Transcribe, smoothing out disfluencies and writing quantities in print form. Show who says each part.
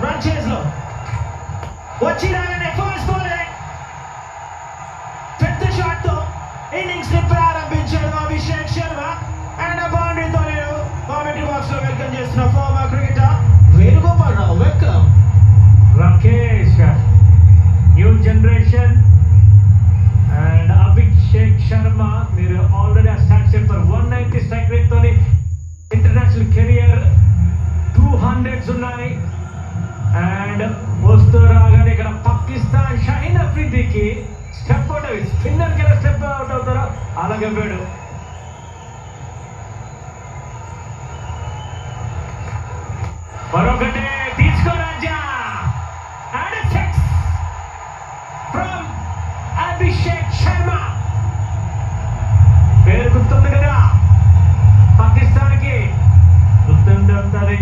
Speaker 1: Run chase లో వచ్చి రాగానే ఫస్ట్ బౌలింగ్ పెద్ద షాట్ తో ఇన్నింగ్స్ ని ప్రారంభించాడు అభిషేక్ శర్మ. అండ్ ఆ బౌండరీతో నేను కామెంటరీ బాక్స్ లో వెల్కమ్ చేస్తున్న farmer cricketer Venugopal Rao. Welcome
Speaker 2: Rakesh, new generation and Abhishek Sharma. మీరు ఆల్రెడీ ఆ స్టార్ట్ చెప్పారు 190 స్ట్రైక్ రేట్ తోని ఇంటర్నేషనల్ కెరియర్ 200s ఉన్నాయి. అండ్ వస్తూ రాగానే ఇక్కడ పాకిస్తాన్ షాహిన్ అఫ్రిదీకి స్టెప్ అవుట్ అవి స్పిన్నర్ కి స్టెప్ అవుట్ అవుతారా అలాగే వేడు. మరొకటి తీసుకోరాజా and six from Abhishek Sharma. పేరు గుర్తుంది కదా, పాకిస్తాన్ కి గుర్తుంటుంది.